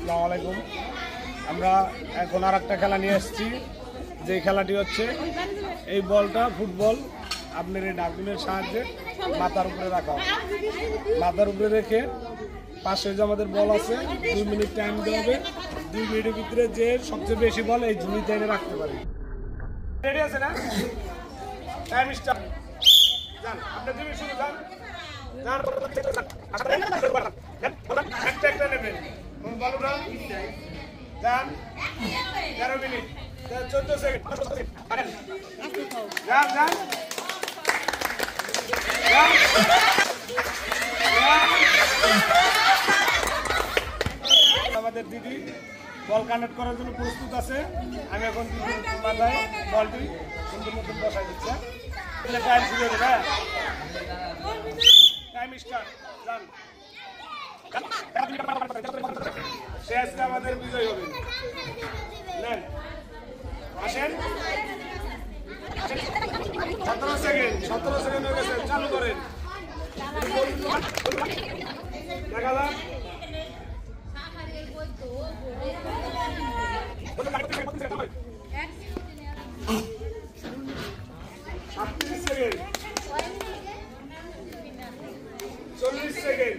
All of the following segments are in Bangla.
আসসালামু আলাইকুম। আমরা এখন আর একটা খেলা নিয়ে এসেছি, যে খেলাটি হচ্ছে এই বলটা ফুটবল আপনার এই ডাস্টবিনের সাহায্যে মাথার উপরে রাখা হবে। মাথার উপরে রেখে পাশে যে আমাদের বল আছে 2 মিনিট টাইম দেওয়া হবে। 2 মিনিটের ভিতরে যে সবচেয়ে বেশি বল এই ঝুলিতে এনে রাখতে পারি। রেডি আছে না? Time start. যান আপনি তুমি শুরু যান। একটা নেবেন বলুন যান। 13 মিনিট 14 সেকেন্ড যান যান। আমাদের দিদি বল কানেক্ট করার জন্য প্রস্তুত আছে। আমি এখন মাথায় বলটি সুন্দর মতন বসাই দিচ্ছি। টাইম শুরু হবে। হ্যাঁ টাইম স্টার্ট। যান সে আজকে আমাদের বিজয় হবে। নেন আসেন। 17 সেকেন্ড হয়ে গেছে। চালু করেন। দেখা যাক। 38 সেকেন্ড 40 সেকেন্ড।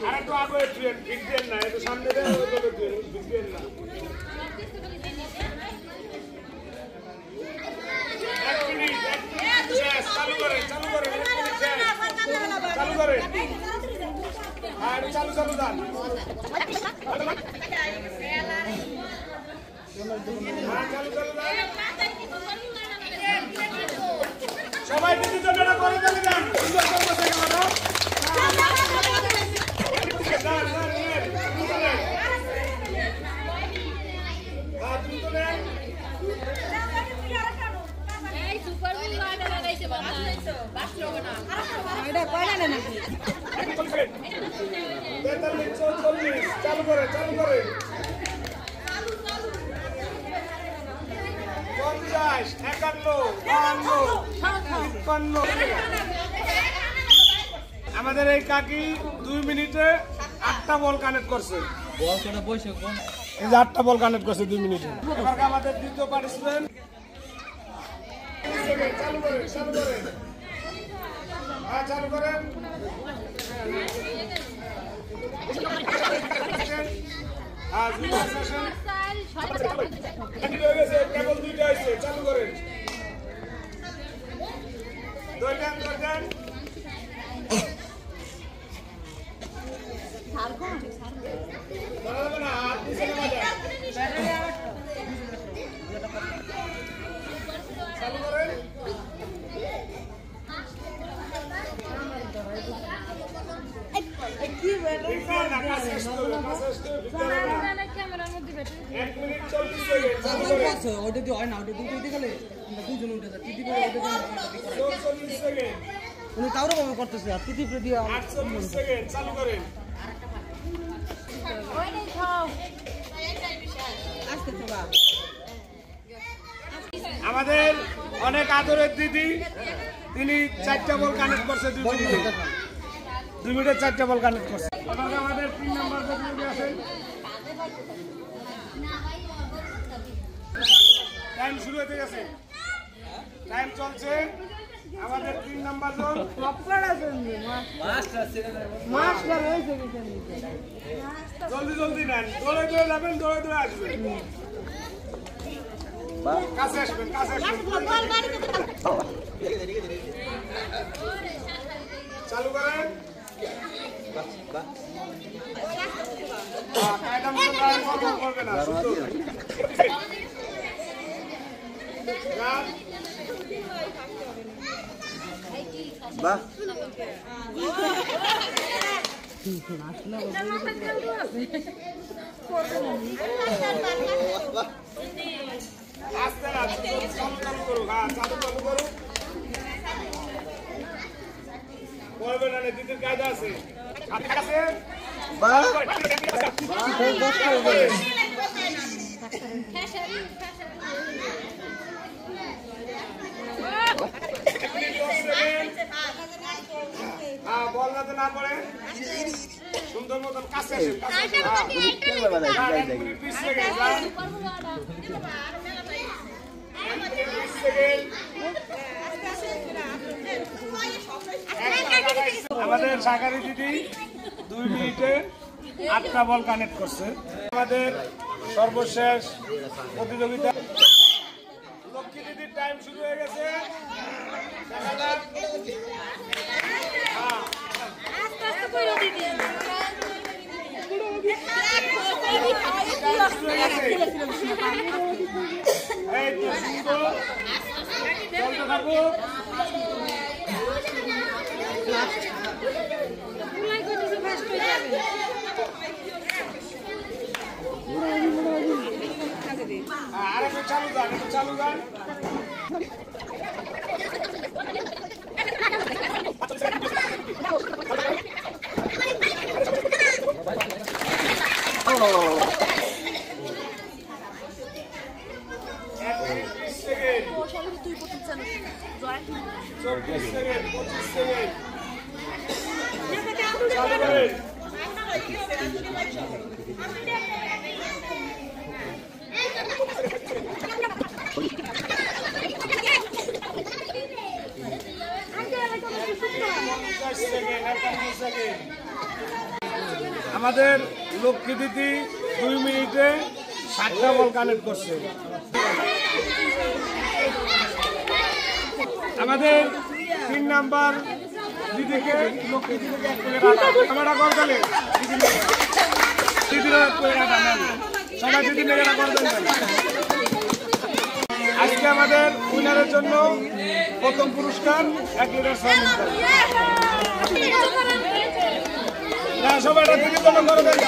আর একটু আগে ভিড় না, একটু সামনে ভিড় না। 1 মিনিট শেষ। চালু করে আর চালু যান। সবাই দিদি জন্য করে চলে যান। চালু করে 50, 51, 52, 53। আমাদের এই কাকি 2 মিনিটে 8টা বল কানেক্ট করছে। এই যে 8টা বল কানেক্ট করছে 2 মিনিটে। এবার আমাদের দ্বিতীয় পার্টিসিপেন্ট। চালু করেন। কেবল 2টা আছে। চালু করেন। দৌড়ান। চালু করেন। করতেছে আর তিতি দিয়ে 48 সেকেন্ড। চালু করেন। আমাদের অনেক আদরের দিদি, তিনি 4টা বল কানেক্ট করছে 2 মিনিটে। 2 মিনিটে 4টা বল কানেক্ট করছে। আমাদের 3 নাম্বার প্রতিযোগী আছেন। টাইম শুরু হতে গেছে। টাইম চলছে। আমাদের 3 নাম্বার জন জলদি নেন। দৌড়ে যাবেন, দৌড়ে আসবেন। কাছে আসবেন। চালু করেন। করবে না। বাহ চালু করুক। করবে না, দিদির কায়দা আছে। যাতে না পড়ে সুন্দর মতন কাছে আসেন, কাছে আসেন। আমাদের সাকারি দিদি 2 মিনিটে 8টা বল কানেক্ট করছে। আমাদের সর্বশেষ প্রতিযোগিতা লক্ষ্মী দিদির টাইম শুরু হয়ে গেছে। দেখা যাক। এই তো সুন্দর চলতে থাকো। আরেকটু চালু যান, একটু চালু যান। আমাদের লক্ষ্মী দিদি 2 মিনিটে 7টা বল কানেক্ট করছে। আমাদের 3 নাম্বার দিদিকে লক্ষ্মী দিদিকে 1 প্লেট আমরা করবেন দিদির 1 প্লেট সবাই দিদি মেয়েরা করবেন। আজকে আমাদের উইনারের জন্য প্রথম পুরস্কার 1 লিটার চাউমিন। সবাই দিদির জন্য করে দেন।